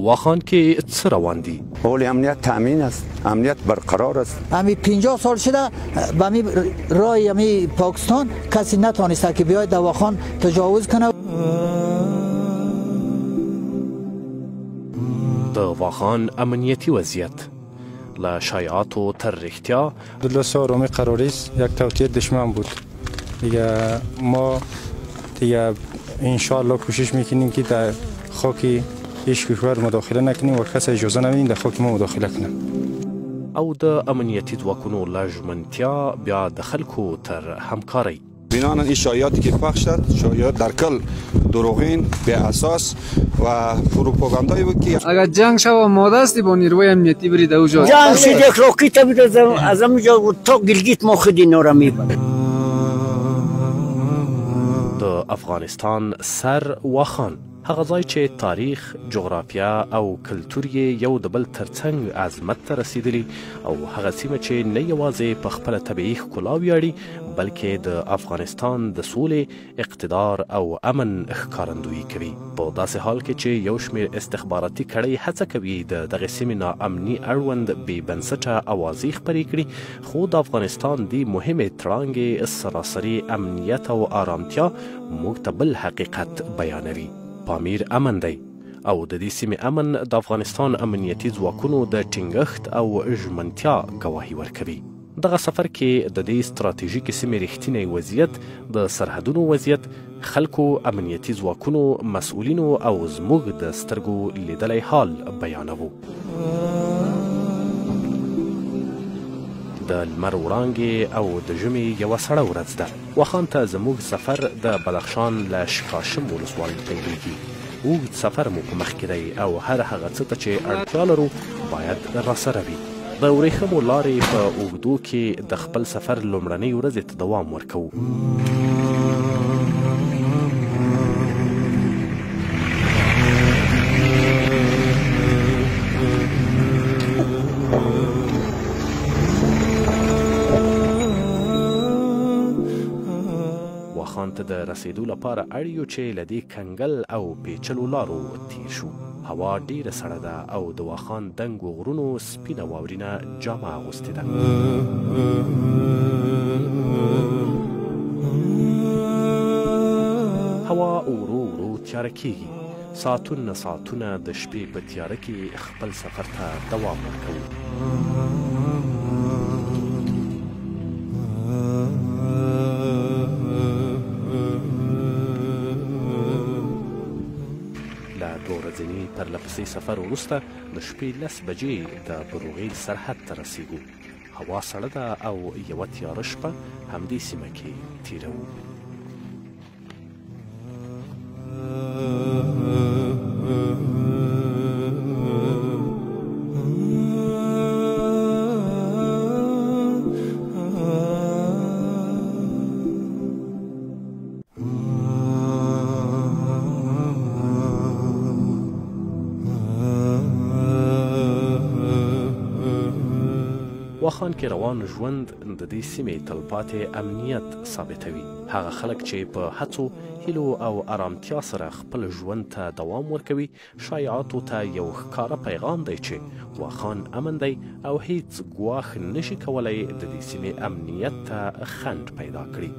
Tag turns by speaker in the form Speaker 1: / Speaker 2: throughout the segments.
Speaker 1: واخان که څه روان دي؟
Speaker 2: حول امنیت تامین است، امنیت برقرار است.
Speaker 3: امی 50 سال شده به می رای امی پاکستان کسی نتونسته که بیاید در واخان تجاوز کنه.
Speaker 1: د واخان امنیتی وضعیت له شایعاتو تر رښتیا
Speaker 4: د 2 قراری است. یک توطئه دشمن بود دیگه. ما دیگه انشالله کوشش میکنیم که در خاک هیچ کشور مداخله نکنیم و کسی اجازه نمیدیم در خاک ما مداخله کنه.
Speaker 1: او د امنیتی ځواکونو له ژمنتیا بیا د خلکو تر همکاری.
Speaker 5: بناهن این شایعاتی که پخش شد، شایعات در کل دروغین، بی اساس و پروپاگاندایی بود که
Speaker 6: اگر جنگ شو ماده است با نیروی امنیتی برید اوجا
Speaker 7: جنگ شد یک راکت بود از همونجا تا گلگیت ما خود اینا را میبرد.
Speaker 1: د افغانستان سر واخان هغه ځای چې تاریخ، جغرافیا او کلتور یې یو د بل ترڅنګ عظمت ته رسیدلی او هغه سیمه چې نه یوازې په خپله طبیعي ښکلا ویاړي بلکې د افغانستان د سولې، اقتدار او امن ښکارندویي کوي. په داسې حال کې چې یو شمېر استخباراتي کړۍ هڅه کوي د دغې سیمې ناامني اړوند بې بنسټه اوازې خپرې کړي، خو د افغانستان دې مهمې تړانګې سراسري امنیت او آرامتیا موږ ته بل حقیقت بیانوي. پامیر امن دی او د دې سیمې امن د افغانستان امنیتي ځواکونو د ټینګښت او ژمنتیا ګواهي ورکوي. دغه سفر کې د دې ستراتیژیکې سیمې رښتینی وضعیت، د سرحدونو وضعیت، خلکو، امنیتي ځواکونو، مسؤلینو او زموږ د سترګو لیدلی حال بیانوو. د لمر وړانګې او د ژمي یوه سړه ورځ ده. واخان ته زموږ سفر د بدخشان له شکاشم ولسوالۍ پیلېږي. اوږد سفر مو په مخکې دی او هر هغه څه ته چې اړتیا لرو باید راسره وي. د ورېښمو لارې په اوږدو کې د خپل سفر لومړنۍ ورځې ته دوام ورکوو. واخان ته د رسیدو لپاره اړ یو چې له دې کنګل او پیچلو لارو تیر شو. هوا ډیره سړه ده او د واخان دنګو غرونو سپینه واورینه جامه اغوستې ده. هوا ورو ورو تیاره کیږي. ساعتونه ساعتونه د شپې په تیاره کې خپل سفر ته دوام ورکوو. ځینې پرلپسې سفر وروسته د شپې 10 بجې د بروغیل سرحد ته رسیږو. هوا سړه ده او یوه تیاره شپه همدې سیمه کې تیروو. واخان کې روان ژوند د دې سیمې تلپاتې امنیت ثابتوي. هغه خلک چې په هڅو، هیلو او آرامتیا سره خپل ژوند ته دوام ورکوي، شایعاتو ته یو ښکاره پیغام دی چې واخان امن دی او هیڅ ګواښ نشي کولی د دې سیمې امنیت ته خنډ پیدا کړي.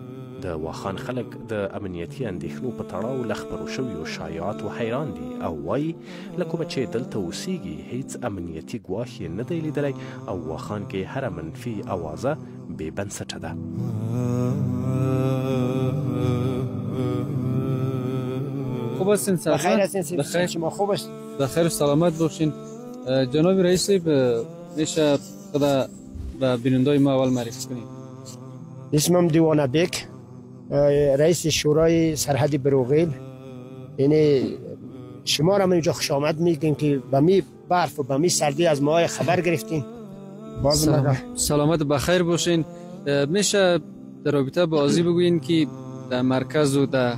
Speaker 1: د واخان خلک د امنیتي اندېښنو په تړاو له خپرو شویو شایعاتو حیران دي او وایي له کومه چې دلته اوسیږي هیڅ امنیتي ګواښ یې نه دی لیدلی او واخان کې هره منفي اوازه بې بنسټه ده.
Speaker 6: خوب هستین؟
Speaker 7: بخیر هستین؟ بخیر. شما خوب است؟
Speaker 6: بخیر و سلامت باشین. جناب رئیس میشه خدا به بینندای ما اول معرفی کنید؟
Speaker 7: اسمم دیوانه بیک، رئیس شورای سرحد بروغیل. یعنی شما را من اینجا خوش آمد میگیم که به می برف و به می سردی از ما خبر گرفتین.
Speaker 6: سلامت بخیر باشین. میشه در رابطه با آزی بگوین که در مرکز و در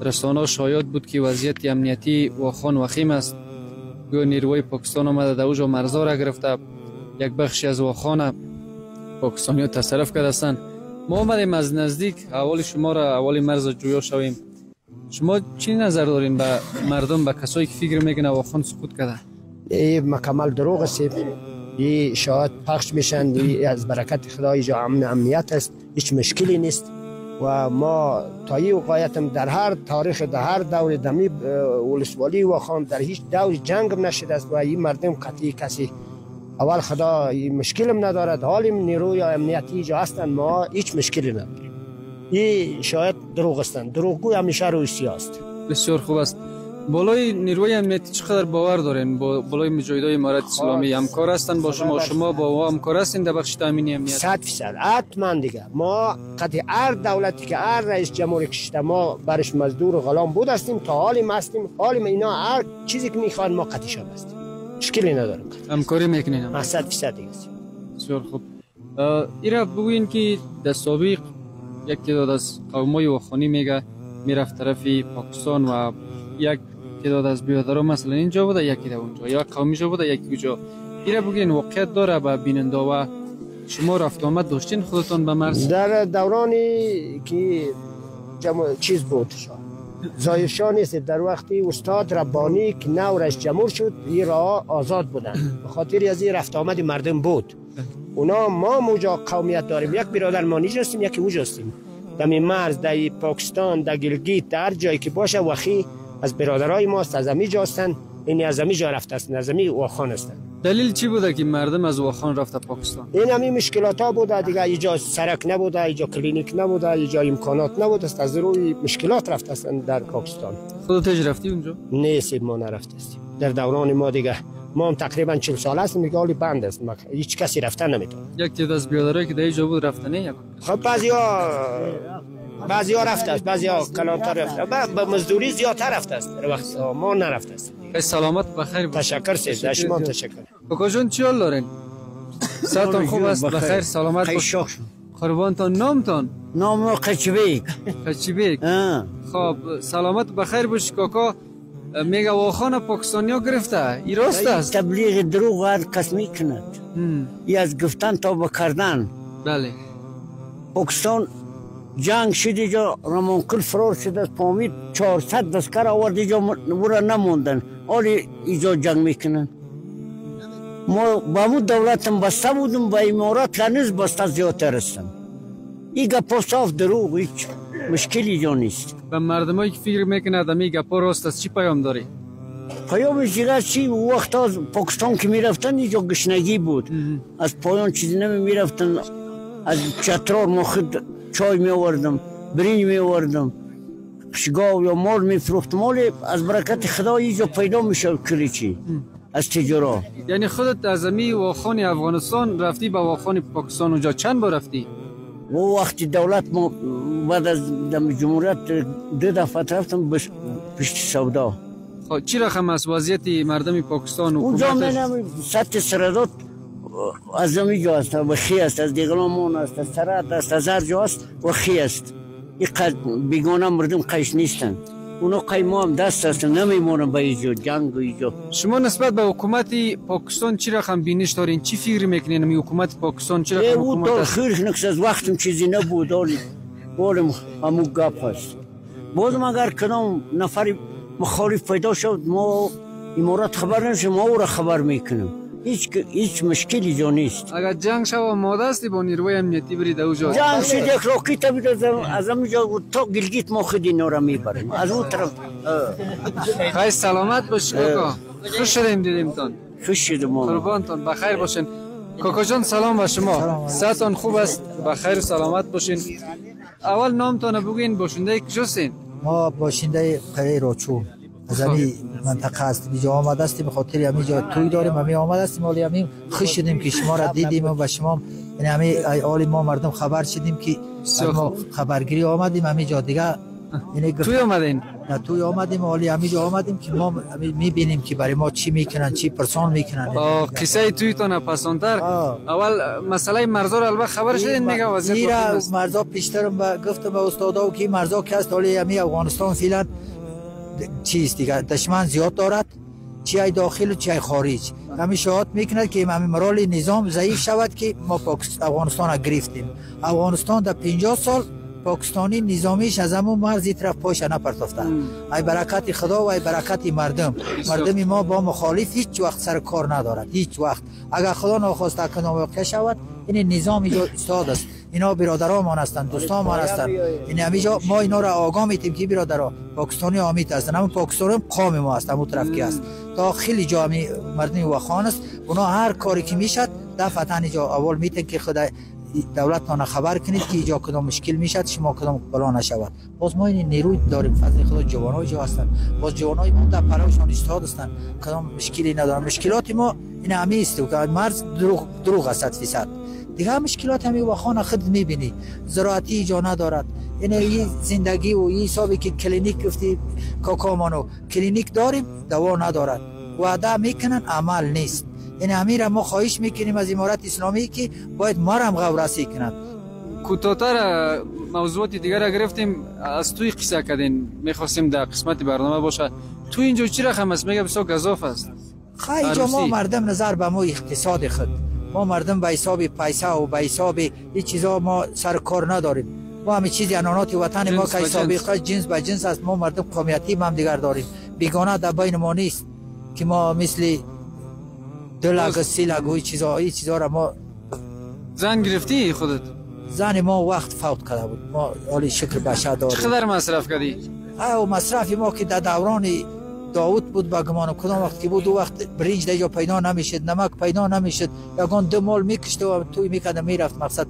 Speaker 6: رسانه شایعات بود که وضعیت امنیتی واخان وخیم است. گویا نیروی پاکستان آمده در اوجا مرزا را گرفته، یک بخشی از واخان پاکستانی‌ها تصرف کرده هستند. ما آمدیم از نزدیک احوال شما را، احوال مرز جویا شویم. شما چی نظر دارین به مردم، به کسایی که فکر میکنن واخان سقوط کرده؟
Speaker 7: این مکمل دروغ است. این شاید پخش میشن، این از برکت خدا اینجا امنیت است، هیچ مشکلی نیست. و ما تا این وقایتم در هر تاریخ، در هر دور دمی ولسوالی واخان در هیچ دور جنگ نشده است و این مردم قطعی کسی اول خدا مشکلم ندارد. حالی نیروی امنیتی اینجا هستند، ما هیچ مشکلی نداریم. این شاید دروغ هستند، دروغگوی همیشه روی سیاست.
Speaker 6: بسیار خوب است. بالای نیروی امنیتی چقدر باور دارین؟ بالای مجاهدای امارت اسلامی همکار هستن با شما؟ شما با او همکار هستین در بخش تامینی امنیت؟
Speaker 7: 100% حتما دیگه. ما قطعی هر دولتی که هر رئیس جمهوری کشیده ما برش مزدور و غلام بود هستیم، تا حالیم هستیم. حالیم اینا هر چیزی که میخوان ما قطعی شده هستیم، مشکلی نداریم.
Speaker 6: همکاری میکنین؟
Speaker 7: 100% دیگه.
Speaker 6: بسیار خوب. ایرا بگوین که در سابق یک تعداد از قومای واخانی میگه میرفت طرف پاکستان و یک تعداد از بیادرها مثلا اینجا بوده، یکی در اونجا، یا قومی جا بوده، یکی اونجا. ایرا بگین واقعیت داره به بیننده و شما رفت آمد داشتین خودتون به مرز؟
Speaker 7: در دورانی که چیز بود زایشا نیست، در وقتی استاد ربانی که نو رئیس جمهور شد این راه آزاد بودن، به خاطر از این رفت آمد مردم بود. اونا ما موجا قومیت داریم، یک برادر ما نیج هستیم، یکی اوج هستیم. در مرز، در پاکستان، در گیلگیت، در هر جایی که باشه وخی از برادرای ماست، از امی جا هستن. این از امی جا رفته هستن، از امی واخان هستن.
Speaker 6: دلیل چی بوده که مردم از واخان رفته پاکستان؟
Speaker 7: این همی مشکلات ها بوده دیگه. اینجا سرک نبوده، اینجا کلینیک نبوده، اینجا امکانات نبوده است، از روی مشکلات رفته هستن در پاکستان.
Speaker 6: خودت هیچ رفتی اونجا؟
Speaker 7: نیست، ما نرفته هستیم. در دوران ما دیگه ما هم تقریبا 40 سال هستیم دیگه، حالی بند است، هیچ کسی رفتن نمیتونه.
Speaker 6: یک تعداد از بیادرایی که در اینجا بود رفتن یک؟
Speaker 7: خب بعضیا رفته است، بعضیا کلانتر رفته، به مزدوری زیادتر رفته است. در وقت ما نرفته است.
Speaker 6: سلامت بخیر.
Speaker 7: تشکر سید، شما تشکر.
Speaker 6: کاکا جون چی حال دارین؟ صحتتون خوب است؟ بخیر سلامت باش. قربانتان. نامتان؟
Speaker 8: نام قچبیک.
Speaker 6: قچبیک. خب سلامت بخیر باش. کاکا میگه واخان پاکستانیا گرفته، این راست است؟
Speaker 8: تبلیغ دروغ هر کس میکند. ای از گفتن تا بکردن.
Speaker 6: بله.
Speaker 8: پاکستان جنگ شد جا رمانکل فرار شد از پامید 400 دستکر آورد جا ورا نموندن، حالی ایجا جنگ میکنن. ما با مو دولتم بسته بودم، با امارات هنوز بسته زیادتر هستم. این گپا صاف دروغ، هیچ مشکلی جا نیست.
Speaker 6: به مردمایی که فکر میکنه آدمی گپا راست است چی پیام داری؟
Speaker 8: پیامش دیگه چی؟ وقت از پاکستان که میرفتن اینجا گشنگی بود، از پایان چیزی نمیرفتن. از چترار ما خود چای می آوردم، برنج می آوردم، شگاو یا مال می فروختم. مال از برکت خدا اینجا پیدا میشه کلیچی از تجارا.
Speaker 6: یعنی خودت از امی واخان افغانستان رفتی به واخان پاکستان، اونجا چند بار رفتی؟
Speaker 8: و وقتی دولت ما بعد از جمهوریت 2 دفعه رفتم پشت سودا.
Speaker 6: چی رقم است وضعیت مردم پاکستان و
Speaker 8: اونجا
Speaker 6: حکومتش؟
Speaker 8: منم سطح سرادات از امیجا است و خی است، از دیگلامون است، از سرات است، از هر جا است و خی است. این بیگانه مردم قیش نیستن، اونا قیما هم دست هستن، نمیمونن به اینجا جنگ و اینجا.
Speaker 6: شما نسبت به حکومت پاکستان چی رقم بینش دارین؟ چی فکر میکنین می حکومت پاکستان چی رقم حکومت است؟
Speaker 8: خیرش نکس از وقتم چیزی نبود، حالی همو گپ هست. بازم اگر کدام نفری مخالف پیدا شد ما امارات خبر نمیشه، ما او را خبر میکنیم. هیچ مشکلی جا نیست.
Speaker 6: اگر جنگ شد و ماده هستی با نیروی امنیتی برید اوجا؟
Speaker 8: جنگ شد یک راکیت بید از همینجا تا گلگیت ما خود اینا را میبریم از اون طرف.
Speaker 6: خیلی سلامت باش کاکا، خوش شدیم دیدیمتان.
Speaker 8: خوش شدیم.
Speaker 6: قربانتان، بخیر باشین. کاکا جان سلام به شما، صحتتان خوب است؟ بخیر و سلامت باشین. اول نامتان بگین، باشنده کجاستین؟
Speaker 3: ما باشنده قریه راچو از همین منطقه است، بیجا آمده هستیم، به خاطر همینجا توی داریم، همین آمده هستیم. حالی همین خوش شدیم که شما را دیدیم و به شما یعنی همین حالی ما مردم خبر شدیم که ما خبرگیری آمدیم همینجا دیگه. یعنی
Speaker 6: توی آمدین؟
Speaker 3: نه توی آمدیم، حالی همینجا آمدیم که ما میبینیم که برای ما چی میکنن، چی پرسان میکنن.
Speaker 6: قصه توی تونه پسانتر اول مسئله مرزا رو البته خبر شدین میگه وضعیت
Speaker 3: مرزا پیشترم گفتم به استادا که مرزا که است، حالی همین افغانستان فعلا چیز دیگه دشمن زیاد دارد، چی ای داخل و چی ای خارج. همین شاهد میکند که همین مرال نظام ضعیف شود که ما افغانستان را گرفتیم. افغانستان در 50 سال پاکستانی نظامیش از همون مرزی طرف پاش نپرتافته. ای برکت خدا و ای برکت مردم ما با مخالف هیچ وقت سر کار ندارد، هیچ وقت. اگر خدا ناخواسته که واقع شود این نظام اینجا استاد است، اینا برادران هستند، دوستان ما هستند. این همینجا ما اینا را آگاه میتیم که برادرها پاکستانی آمیت هستند، همون پاکستانی قوم ما هست، همون طرف کی است تا خیلی جا مردم واخان است. اونا هر کاری که میشد دفعتا اینجا اول میتن که خدا دولت ما خبر کنید که اینجا کدام مشکل میشد، شما کدام بلا نشود. باز ما این نیروی داریم، فضل خدا جوانای جا هستند، باز جوانای ما در پلوشان ایستاد هستند، کدام مشکلی ندارن. مشکلات ما این همه است که مرز دروغ است 100%. دیگه مشکلات همین واخان خود میبینی، زراعتی اینجا ندارد. این زندگی و این حسابی که کلینیک گفتی کاکامانو کلینیک داریم دوا ندارد، وعده میکنن عمل نیست. این امیر ما خواهش میکنیم از امارت اسلامی که باید ما را هم غورسی کنند.
Speaker 6: کوتاه‌تر موضوعات دیگر را گرفتیم، از توی قصه کردین، میخواستیم در قسمت برنامه باشه. تو اینجا چی رقم است؟ میگه بسیار گزاف است.
Speaker 3: خیلی اینجا ما مردم نظر به ما اقتصاد خود، ما مردم به حساب پیسه و به حساب این چیزا ما سر کار نداریم. ما همه چیز انانات وطن ما که حسابی جنس به جنس است. ما مردم قومیتی هم دیگر داریم، بیگانه در بین ما نیست که ما مثل 2 لگ 3 لگ و چیزا را ما.
Speaker 6: زن گرفتی خودت؟
Speaker 3: زن ما وقت فوت کرده بود، ما حالی شکر بشه داریم.
Speaker 6: چقدر مصرف کردی؟
Speaker 3: او مصرف ما که در دوران داوود بود با گمان کدام وقت که بود، وقت برنج دیگه پیدا نمیشد، نمک پیدا نمیشد، یگان 2 مال میکشت و توی میکرد میرفت مقصد.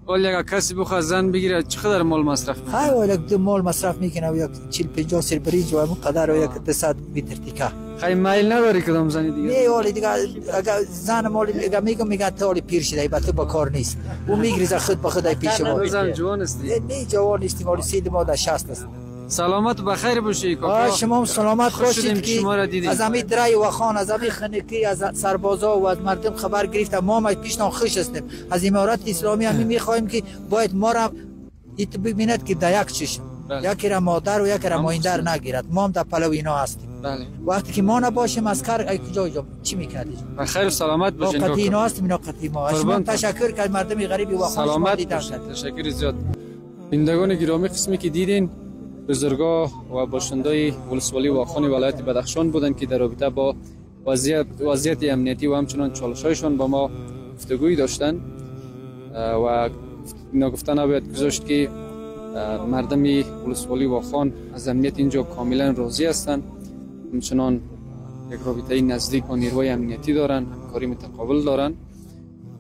Speaker 6: ولی اگه کسی بخواد زن بگیره چقدر مال مصرف میکنه؟
Speaker 3: ولی 2 مال مصرف میکنه و یک 40-50 سر برنج و همون قدر و یک 200 متر تیکه.
Speaker 6: خیلی میل نداری کدام زنی دیگه؟
Speaker 3: نه ولی دیگه اگه زن مال میگه تا حالی پیر شده البته با کار نیست، او میگریزه خود به خود پیش ما.
Speaker 6: زن جوان استی؟
Speaker 3: نه جوان نیستی، ولی سید ما در 60 است.
Speaker 6: سلامت و بخیر باشی کاکا.
Speaker 3: شما سلامت باشید که از همین درای واخان، از همین خنکی، از سربازا و از مردم خبر گرفتم. ما پیشنهاد خوش هستیم از امارت اسلامی، همین میخوایم که باید ما را ایت ببیند که در یک چشم یکی را مادر و یکی را مایندر نگیرد. ما هم در پلو اینا هستیم.
Speaker 6: بله.
Speaker 3: وقتی که ما نباشیم از کار کجا چی میکردید؟
Speaker 6: بخیر و سلامت باشین کاکا.
Speaker 3: اینا هستیم، اینا قطعی ما. شما تشکر که مردم غریبی واخان
Speaker 6: شما دیدن. تشکر زیاد. بینندگان گرامی، قسمی که دیدین بزرگا و باشندای ولسوالی واخان ولایت بدخشان بودند که در رابطه با وضعیت امنیتی و همچنان چالش‌هایشان با ما گفتگویی داشتند و اینا گفتن نباید گذاشت که مردم ولسوالی واخان از امنیت اینجا کاملا راضی هستند، همچنان یک رابطه نزدیک با نیروهای امنیتی دارند، همکاری متقابل دارند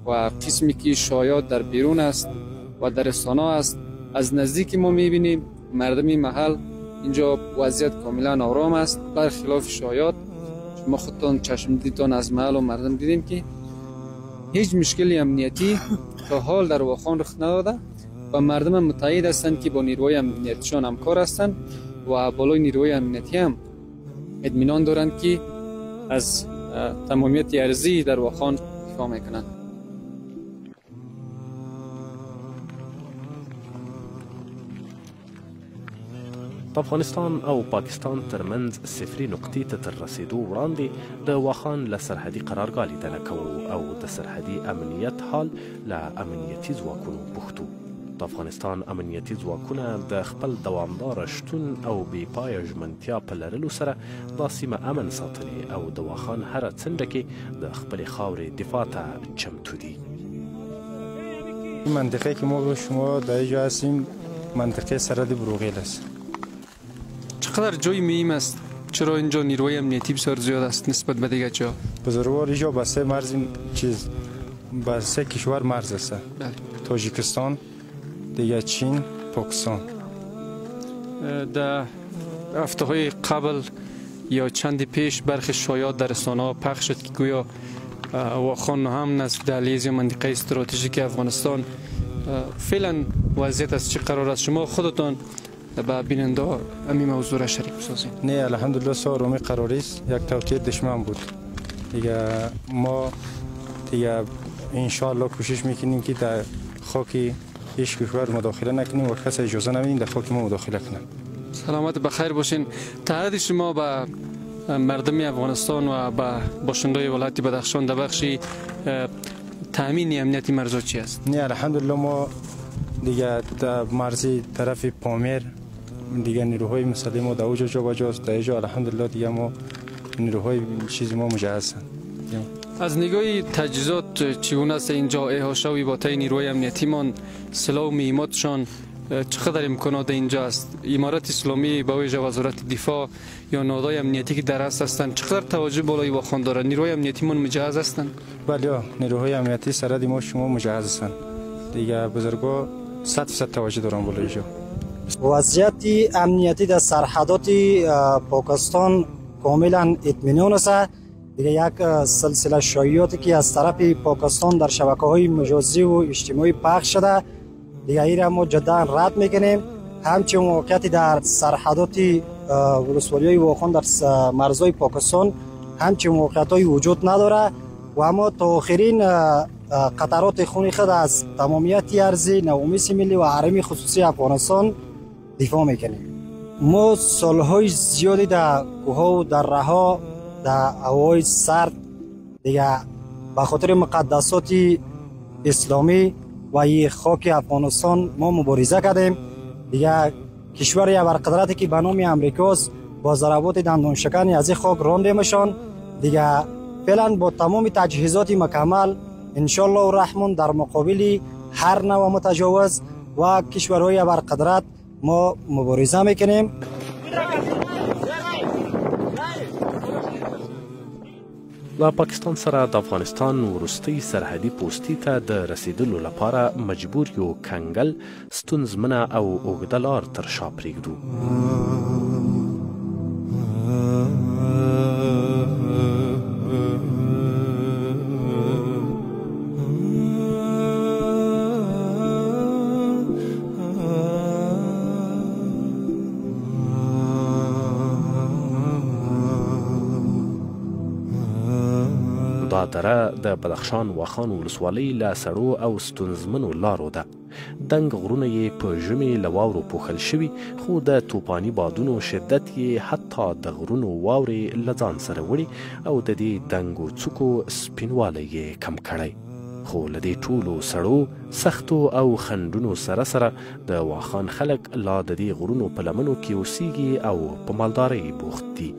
Speaker 6: و قسمی که شایعات در بیرون است و در رسانه است از نزدیک ما می‌بینیم. مردمی محل اینجا وضعیت کاملا آرام است، برخلاف شایعات. شما خودتان چشم دیدتان از محل و مردم دیدیم که هیچ مشکلی امنیتی تا حال در واخان رخ نداده و مردم متعهد هستند که با نیروهای امنیتیشان همکار هستند و بالای نیروهای امنیتی هم اطمینان دارند که از تمامیت ارضی در واخان دفاع میکنند.
Speaker 1: د افغانستان او پاکستان ترمنځ صفري نقطې ته تر رسیدو وړاندې د واخان له سرحدي قرارګاه لیدنه کوو او د سرحدي امنیت حال له امنیتي ځواکونو پوښتو. د افغانستان امنیتي ځواکونه د خپل دوامداره شتون او بې پایه ژمنتیا په لرلو سره دا سیمه امن ساتلې او د واخان هره څنډه کې د خپلې خاورې دفاع ته چمتو دي.
Speaker 4: این منطقه که ما شما در اینجا هستیم منطقه سرحد بروغیل است.
Speaker 6: چقدر جای مهم است؟ چرا اینجا نیروی امنیتی بسیار زیاد است نسبت به دیگه جا؟
Speaker 4: بزرگوار اینجا با 3 مرز چیز با 3 کشور مرز است.
Speaker 6: بله.
Speaker 4: تاجیکستان، دیگه چین، پاکستان.
Speaker 6: در هفته‌های قبل یا چند پیش برخی شایعات در رسانه‌ها پخش شد که گویا واخان هم نزد دهلیز یا منطقه استراتژیک افغانستان. فعلا وضعیت از چه قرار است؟ شما خودتان با بیننده همین موضوع را شریک بسازید.
Speaker 4: نه الحمدلله سارومی قراری است، یک توطئه دشمن بود دیگه. ما دیگه انشالله کوشش میکنیم که در خاک هیچ کشور مداخله نکنیم و کسی اجازه نمیدیم در خاک ما مداخله کنه.
Speaker 6: سلامت بخیر باشین. تعهد شما با مردم افغانستان و با باشندگان ولایت بدخشان در بخش تامین امنیتی مرزها چی است؟
Speaker 4: نه الحمدلله ما دیگه در مرزی طرف پامیر دیگه نیروهای مسلح ما در اوجا جا بجاست. در اینجا الحمدلله دیگه ما نیروهای چیزی ما مجهز هستند.
Speaker 6: از نگاه تجهیزات چگونه است اینجا احاطه با تای نیروی امنیتیمان سلاح و مهماتشان چقدر امکانات اینجا است؟ امارت اسلامی با ویژه وزارت دفاع یا نهادهای امنیتی که در است هستند چقدر توجه بالای واخوان دارند؟ نیروی امنیتیمان مجهز هستند؟
Speaker 4: بله نیروهای امنیتی سرحدی ما شما مجهز هستند. دیگه بزرگا 100% توجه دارن بالای اینجا.
Speaker 9: وضعیت امنیتی در سرحدات پاکستان کاملا اطمینان است. دیگه یک سلسله شایعاتی که از طرف پاکستان در شبکه‌های مجازی و اجتماعی پخش شده دیگه این را ما جدا رد میکنیم. همچنین موقعیتی در سرحدات ولسوالی‌های واخان در مرزهای پاکستان همچنین موقعیت‌های وجود نداره و اما تا آخرین قطرات خون خود از تمامیت ارضی نومیس ملی و حرم خصوصی افغانستان دفاع میکنیم. ما سالهای زیادی در کوه‌ها و دره‌ها در هوای سرد دیگه به خاطر مقدسات اسلامی و این خاک افغانستان ما مبارزه کردیم. دیگه کشور ابرقدرتی که به نام امریکاست با ضربات دندانشکنی از این خاک راندیمشان. دیگه فعلا با تمام تجهیزات مکمل انشالله الرحمن در مقابل هر نوع متجاوز و کشورهای ابرقدرت ما مبارزه میکنیم.
Speaker 1: له پاکستان سره د افغانستان وروستۍ سرحدي پوستې ته د رسیدلو لپاره مجبور یو کنګل ستونزمنه او اوږده لار تر شا پرېږدو. دا دره د بدخشان واخان ولسوالۍ له سړو او ستونزمنو لارو ده. دنګ غرونه یې په ژمي له واورو پوښل شوي خو د توپاني بادونو شدت یې حتی د غرونو واورې له ځان سره وړي او د دې دنګو څوکو سپینوالی یې کم کړی. خو له دې ټولو سړو سختو او خنډونو سره سره د واخان خلک لا د دې غرونو په لمنو کې اوسیږي او په مالدارۍ بوخت دي.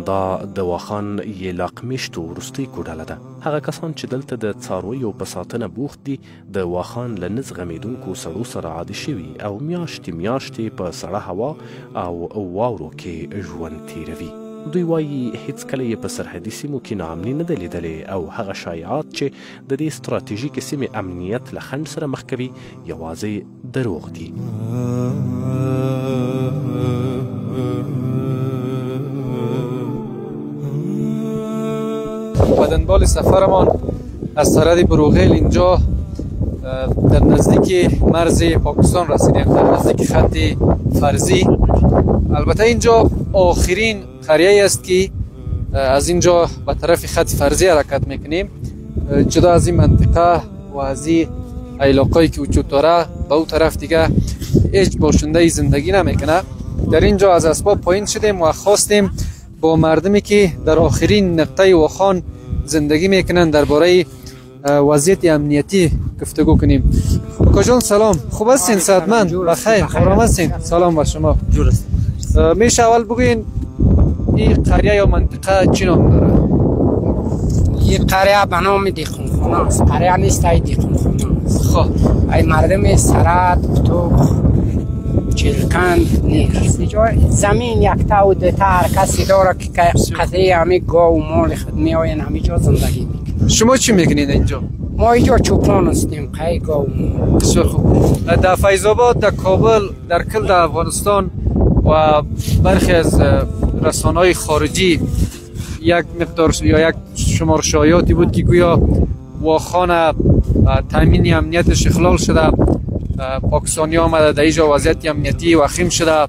Speaker 1: دا د واخان یلاق میشتو وروستۍ کوډله ده. هغه کسان چې دلته د څارویو په ساتنه بوخت دي د واخان له نه زغمېدونکو سړو سره عادي شوي او میاشتې میاشتې په سړه هوا او واورو کې ژوند تیروي. دوی وایي هیڅکله یې په سرحدي سیمو کې ناامني نه ده لیدلې او هغه شایعات چې د دې ستراتیژیکې سیمې امنیت له خنډ سره مخ کوي یوازې دروغ دي.
Speaker 6: و دنبال سفرمان از سرحد بروغیل اینجا در نزدیک مرز پاکستان رسیدیم، در نزدیک خط فرضی. البته اینجا آخرین قریه است که از اینجا به طرف خط فرضی حرکت میکنیم. جدا از این منطقه و از این علاقه‌ای که وجود داره به اون طرف دیگه هیچ باشنده زندگی نمیکنه. در اینجا از اسباب پایین شدیم و خواستیم با مردمی که در آخرین نقطه واخان زندگی میکنن درباره وضعیت امنیتی گفتگو کنیم. کاکا جان سلام، خوب هستین؟ صحتمند؟ بخیر؟ آرام هستین؟ سلام بر شما. میشه اول بگوین این قریه یا منطقه چی نام داره؟
Speaker 10: این قریه به نام دیخونخانه است. قریه نیست، ای دیخونخانه است.
Speaker 6: خب
Speaker 10: ای مردم سرد تو چلکند نیست. زمین یک تا و دو تا هر کسی داره که قضیه همه گاو و مال خود می آین همینجا زندگی میکنن.
Speaker 6: شما چی میکنید اینجا؟
Speaker 10: ما اینجا چوپان هستیم، قای گاو و مال.
Speaker 6: بسیار خوب. در فیض آباد، در کابل، در کل در افغانستان و برخی از رسانه‌های خارجی یک مقدار یا یک شمار شایعاتی بود که گویا واخان تامین امنیتش اخلال شده، پاکستانی آمده در اینجا وضعیت امنیتی وخیم شده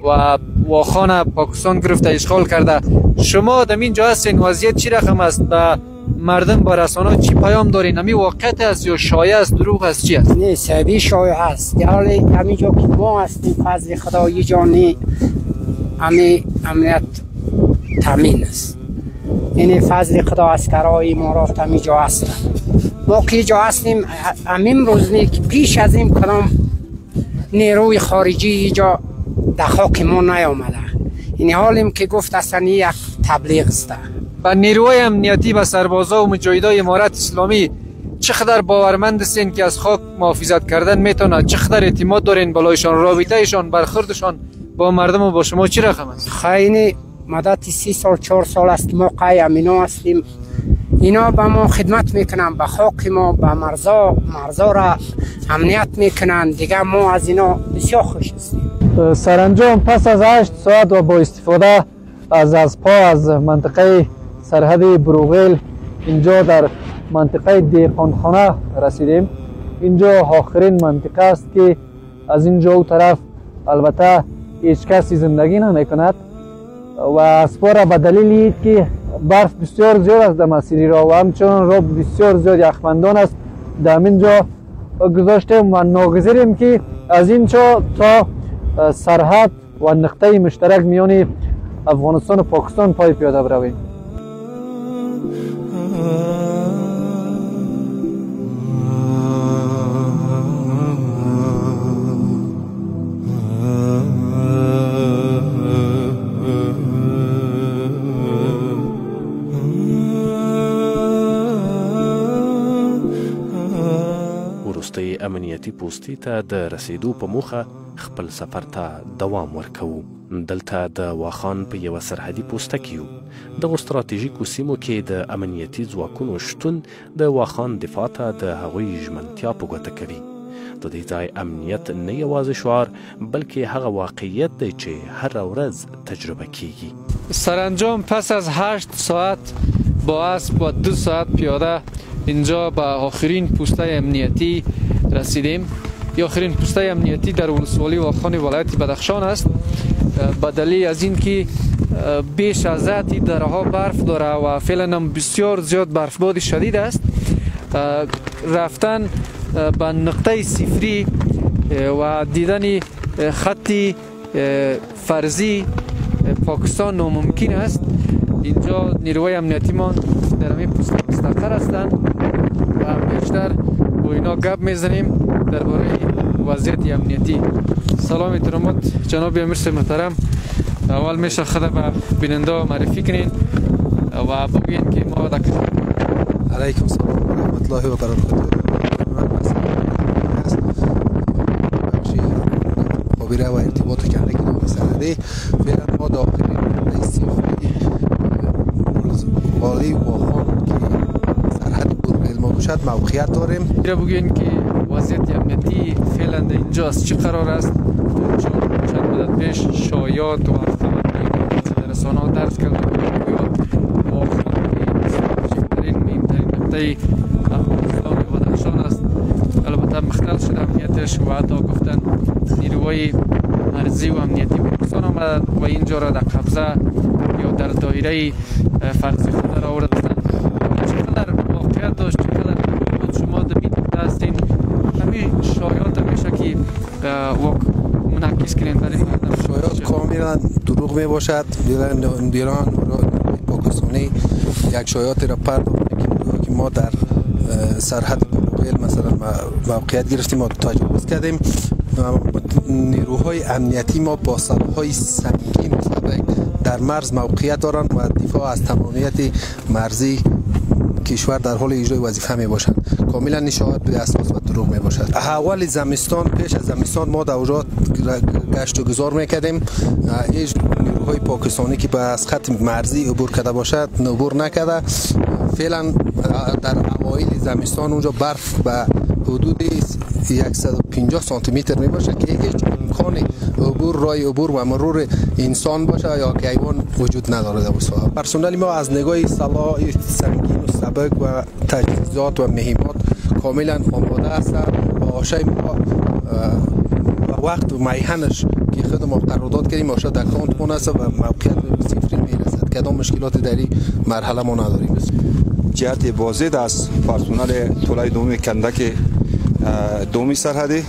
Speaker 6: و واخان پاکستان گرفته اشغال کرده. شما در اینجا هستین، وضعیت چی رقم است؟ به مردم با رسانه چی پیام دارین؟ همی واقعیت است یا شایعه است، دروغ است، چی است؟
Speaker 10: نه سبی شایعه است. حالی همینجا که ما هستیم فضل خدا یه جانی همی امنیت تامین است. این فضل خدا اسکرهای امارات همینجا هستن. ما که اینجا هستیم همین روز نی که پیش از این کدام نیروی خارجی اینجا در خاک ما نیامده. این حالیم که گفت اصلا یک تبلیغ است.
Speaker 6: و نیروهای امنیتی و سربازا و مجاهدای امارت اسلامی چقدر باورمند هستین که از خاک محافظت کردن میتونه؟ چقدر اعتماد دارین بالایشان؟ رابطهشان برخوردشان با مردم و با شما چی رقم است؟
Speaker 10: خیلی مدت 3 سال 4 سال است ما قای امینا هستیم. اینا با ما خدمت میکنن، به خاک ما، به مرزا را امنیت میکنن. دیگه ما از اینا بسیار خوش هستیم.
Speaker 11: سرانجام پس از 8 ساعت و با استفاده از پا از منطقه سرحدی بروغیل اینجا در منطقه دیقانخانه رسیدیم. اینجا آخرین منطقه است که از اینجا او طرف البته هیچ کسی زندگی نمیکند و اسپار به دلیل که برف بسیار زیاد است در مسیری را و همچنان را بسیار زیاد یخبندان است در اینجا گذاشتیم و ناگزیریم که از اینجا تا سرحد و نقطه مشترک میان افغانستان و پاکستان پای پیاده برویم.
Speaker 1: وروستۍ امنیتي پوستې ته د رسیدو په موخه خپل سفر ته دوام ورکوو. دلته د واخان په یوه سرحدي پوسته کې یو. دغو ستراتیژیکو سیمو کې د امنیتي ځواکونو شتون د واخان دفاع ته د هغوی ژمنتیا په ګوته کوي. د دې ځای امنیت نه یوازې شعار بلکې هغه واقعیت دی چې هره ورځ تجربه کیږي.
Speaker 6: سرانجام پس از 8 ساعت با اسب و 2 ساعت پیاده اینجا به آخرین پوسته امنیتی رسیدیم. آخرین پوسته امنیتی در ولسوالی واخان ولایت بدخشان است. به دلیل از اینکه بیش از حد درها برف داره و فعلا هم بسیار زیاد برفباری شدید است، رفتن به نقطه صفری و دیدن خطی فرضی پاکستان ناممکن است. اینجا نیروهای امنیتی ما در همین پوسته مستقر هستند و بیشتر با اینا گپ میزنیم درباره وضعیت امنیتی. سلام احترامات جناب امیر محترم، اول میشه خود به بیننده معرفی کنین و بگوین که ما در کجا.
Speaker 12: علیکم السلام و رحمت الله و برکاته. خبیره و ارتباط کرده که مسئله فعلا ما داخل رئیسی والی واخان که سرحد بروغیل ما باشد موقعیت داریم.
Speaker 6: بگوین که وضعیت امنیتی فعلا در اینجاست چه قرار است؟ چون چند مدت پیش شایعات و در رسانه‌ها درز کرد واخان بزرگترین مهمترین نقطه افغانستان و بدخشان است. البته مختل شده امنیتش و حتی گفتن نیروهای ارضی و امنیتی پاکستان آمد و اینجا را در قبضه یا در دایره فرضی خود را آوردند. چقدر واقعیت داشت، چقدر شما در این نقطه هستین؟ همین شایعات میشه که منعکس کنین در این مردم؟
Speaker 12: شایعات کاملا دروغ می باشد. ایران پاکستانی یک شایعات را پرداخت که ما در سرحد بروغیل مثلا موقعیت گرفتیم و تجاوز کردیم. نیروهای امنیتی ما با سلاح‌های سنگین در مرز موقعیت دارند و دفاع از تمامیت مرزی کشور در حال اجرای وظیفه می باشند. کاملا نشایات به اساس و دروغ می باشد. اول زمستان پیش از زمستان ما در اونجا گشت و گذار میکردیم. هیچ نیروهای پاکستانی که از خط مرزی عبور کرده باشد عبور نکرده. فعلا در اوایل زمستان اونجا برف به حدود 150 سانتی متر می باشه که هیچ امکان عبور رای عبور و مرور انسان باشه یا که حیوان وجود نداره در اونجا. پرسنل ما از نگاه سلاح سنگین و سبک و تجهیزات و مهمات کاملا آماده است و آشه ما وقت و میهنش که خود ما قرارداد کردیم آشه در کانت مون است و موقعیت صفری میرسد. کدام مشکلات در این مرحله ما نداریم.
Speaker 5: جهت بازدید از پرسنل طولای دومی کندک دومی سرحدی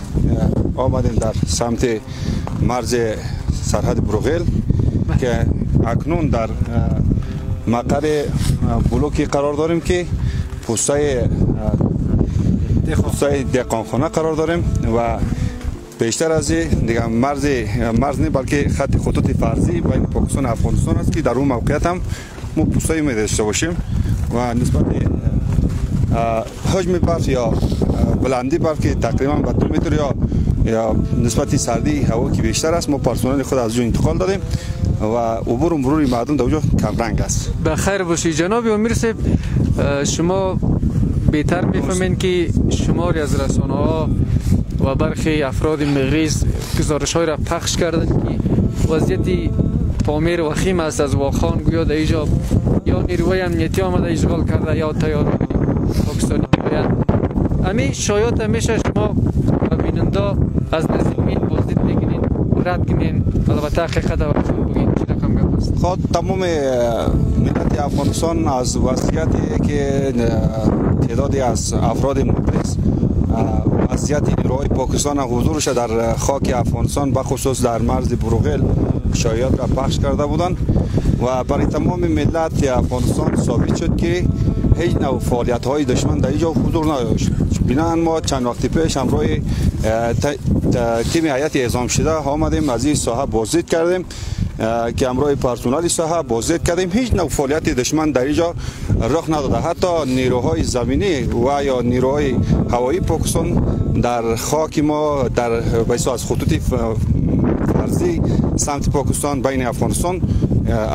Speaker 5: آمدیم در سمت مرز سرحد بروغیل که اکنون در مقر بلوکی قرار داریم که پوسته دهقانخانه قرار داریم و بیشتر از دیگه مرز نه بلکه خط خطوط فرضی بین پاکستان و افغانستان است که در اون موقعیت هم ما پوسته می داشته باشیم و نسبت حجم برف یا بلندی برف که تقریبا به 2 متر یا نسبت سردی هوا که بیشتر است ما پرسنل خود از جو انتقال دادیم و عبور و مرور مردم در اونجا کم رنگ است.
Speaker 6: بخیر باشید جناب امیر صاحب، شما بهتر میفهمین که شماری از رسانه‌ها و برخی افراد مغریض گزارش‌های را پخش کردند که وضعیت پامیر وخیم است از واخان، گویا در اینجا یا نیروهای امنیتی آمده اشغال کرده یا تیاران پاکستانی می‌آیند. همین شایعات همیشه شما بیننده از نزدیک میل بازدید می‌گیرین، رد کنین، البته حقیقت را بگین چه رقم گپ است؟
Speaker 5: خود تمام ملت افغانستان از وضعیتی که تعدادی از افراد مخلص وضعیت نیروهای پاکستان حضورش در خاک افغانستان بخصوص در مرز بروغیل شایعات را پخش کرده بودند و برای تمام ملت افغانستان ثابت شد که هیچ نوع فعالیت های دشمن در اینجا حضور نداشت. بنابراین ما چند وقت پیش همراه تیم هیئت اعزام شده آمدیم از این ساحه بازدید کردیم که همراه پرسنل ساحه بازدید کردیم. هیچ نوع فعالیت دشمن در اینجا رخ نداده. حتی نیروهای زمینی و یا نیروهای هوایی پاکستان در خاک ما در بایسا از خطوط فرضی سمت پاکستان بین افغانستان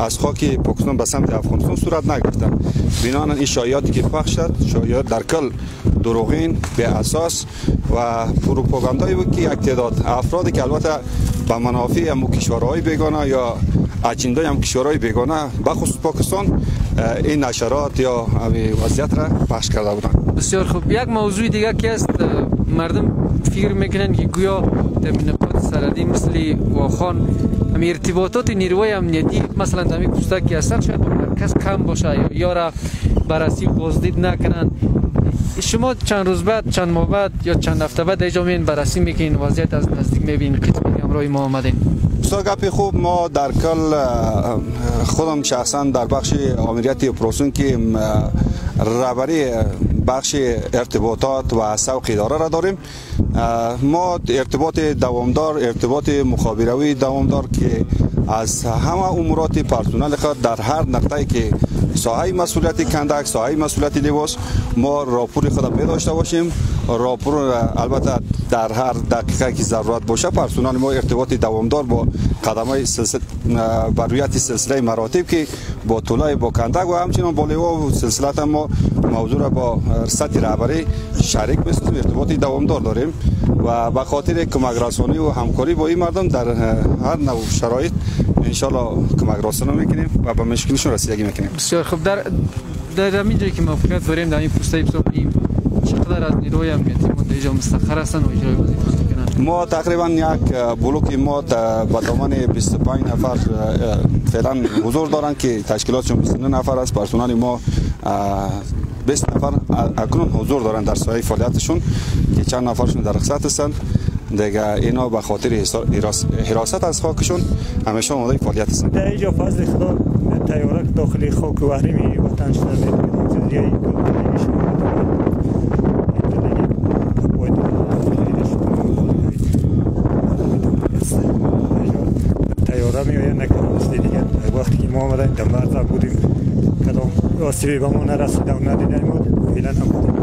Speaker 5: از خاک پاکستان به سمت افغانستان صورت نگرفته. بنابراین این شایعاتی که پخش شد شایعات در کل دروغین، به اساس و پروپاگاندایی بود که یک تعداد افرادی که البته به منافع هم کشورهای بیگانه یا اجنده هم کشورهای بیگانه بخصوص پاکستان این نشرات یا وضعیت را پخش کرده بودند.
Speaker 6: بسیار خوب. یک موضوع دیگه که است، مردم فکر میکنن که گویا در نقاط سرحدی مثل واخان ارتباطات نیروهای امنیتی مثلا در این پوسته که اصلا شاید مرکز کم باشه یا را بررسی بازدید نکنن. شما چند روز بعد، چند ماه بعد یا چند هفته بعد اینجا میین بررسی میکنین، وضعیت از نزدیک میبینین، قسمتی همراه ما آمدین؟
Speaker 5: گپ خوب. ما در کل خودم شخصا در بخش آمریت اپراسیون که رهبری بخش ارتباطات و سوق اداره را داریم، ما ارتباط دوامدار، ارتباط مخابراتی دوامدار که از همه امورات پرسنل خود در هر نقطه‌ای که ساحه مسئولیت کندک، ساحه مسئولیت لباس ما راپور خود می داشته باشیم. راپور البته در هر دقیقه که ضرورت باشه پرسنل ما ارتباط دوامدار با قدمای سلسله بر رویت سلسله مراتب که با طلای با کندک و همچنین با لوا و سلسله ما موضوع را با سطح رهبری شریک بسازیم، ارتباط دوامدار داریم و به خاطر کمک رسانی و همکاری با این مردم در هر نوع شرایط ان شاء الله کمک رسانی میکنیم و به مشکلشون رسیدگی میکنیم.
Speaker 6: بسیار خوب. در همین جایی که موقعیت داریم در این پوسته بسازیم چقدر از نیروی امنیتی ما اینجا مستقر هستن و اجرای وظیفه میکنن؟
Speaker 5: ما تقریبا یک بلوک ما به دامن 25 نفر فعلا حضور دارن که تشکیلاتشون 29 نفر است. پرسنل ما 20 نفر اکنون حضور دارن در ساحه فعالیتشون که چند نفرشون در رخصت هستن دیگه. اینا به خاطر حراست از خاکشون همیشه آماده فعالیت هستن.
Speaker 13: در اینجا فضل خدا تیاره داخل خاک و اهرمی وطن شده تیاره میآید نکنم دیگه. وقتی که ما آمدیم در مرز بودیم کدام آسیبی به ما نرسید و ندیدیم بود فعلا هم بودیم.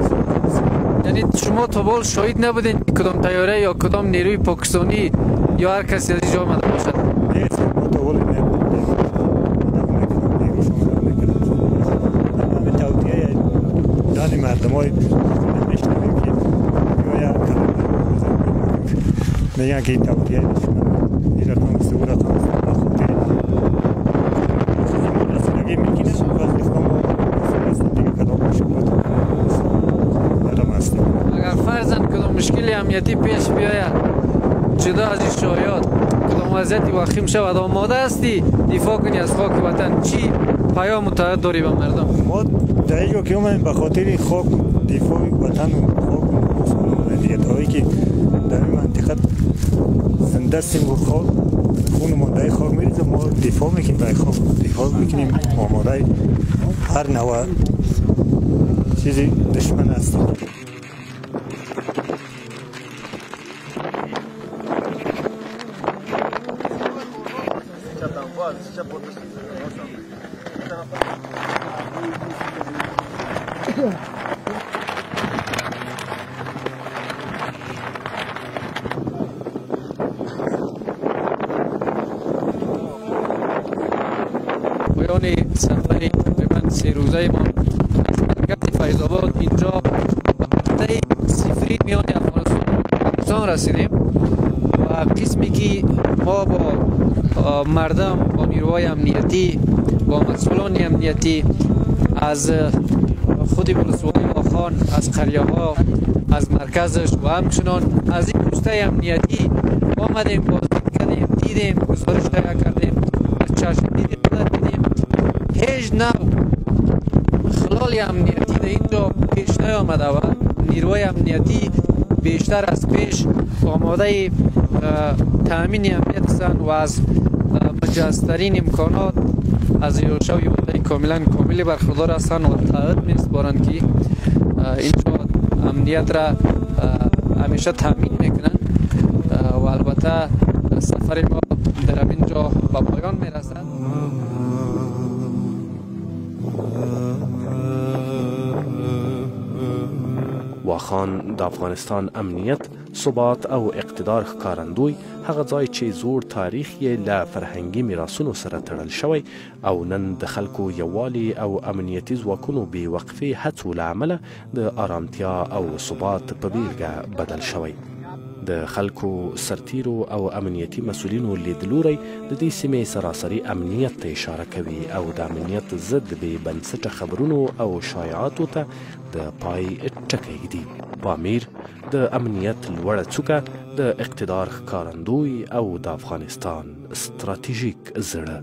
Speaker 6: یعنی شما تا بال شاهد نبودین کدام تیاره یا کدام نیروی پاکستانی یا هر کسی از اینجا آمده باشد؟
Speaker 13: نیست، ما تا بال نبودیم. همه توتیه دانی مردم های میشنویم که یا میگن که این توتیه این رقم سهولت هم بخاطر رسیدگی میکنه وقتی خواهم دیگه کدام مشکلات آدم هستیم.
Speaker 6: اگر فرضاً کدام مشکلی امنیتی پیش بیاید جدا از این شایعات کدام وضعیتی وخیم شود آماده هستی دفاع کنی از خاک وطن؟ چی پیام متعهد داری به مردم؟
Speaker 13: ما در اینجا که اومدیم به خاطر خاک دفاع وطن و خاک و دیگه تایی که در این منطقه زنده هستیم و خاک خون مانده خاک میریزه، ما دفاع میکنیم برای خاک، دفاع میکنیم، آماده هر نوع چیزی دشمن هستیم.
Speaker 6: پایان سفر تقریبا 3 روزه ما از مرکز فیض آباد اینجا نقطه صفری میان افغانستان و پاکستان رسیدیم و قسمی که ما با مردم، با نیروهای امنیتی، با مسئولان امنیتی از خود ولسوالی واخان، از قریه ها، از مرکزش و همچنان از این پوسته امنیتی آمدیم، بازدید کردیم، دیدیم، گزارش تهیه کردیم، از چشم دیدیم هیچ نوع خلال امنیتی در اینجا پیش نیامده و نیروهای امنیتی بیشتر از پیش آماده تأمین امنیت هستند و از مجهزترین امکانات از یوشا و یومده کاملی برخوردار هستند و تعهد می‌سپارند که اینجا امنیت را همیشه تأمین میکنند و البته سفر ما در اینجا به پایان میرسد.
Speaker 1: واخان د افغانستان امنیت، ثبات او اقتدار ښکارندوی، هغه ځای چې زوړ تاریخ یې له فرهنګي میراثونو سره تړل شوی او نن د خلکو یووالي او امنیتي ځواکونو بې وقفې هڅو له امله د ارامتیا او ثبات په بیلګه بدل شوی. د خلکو سرتیرو او امنیتي مسؤلینو لیدلوری د دې سیمې سراسري امنیت ته اشاره کوي او د امنیت ضد بې بنسټه خبرونو او شایعاتو ته د پای ټکی ږدي. پامیر د امنیت لوړه څوکه، د اقتدار ښکارندوی او د افغانستان ستراتیژیک زړه.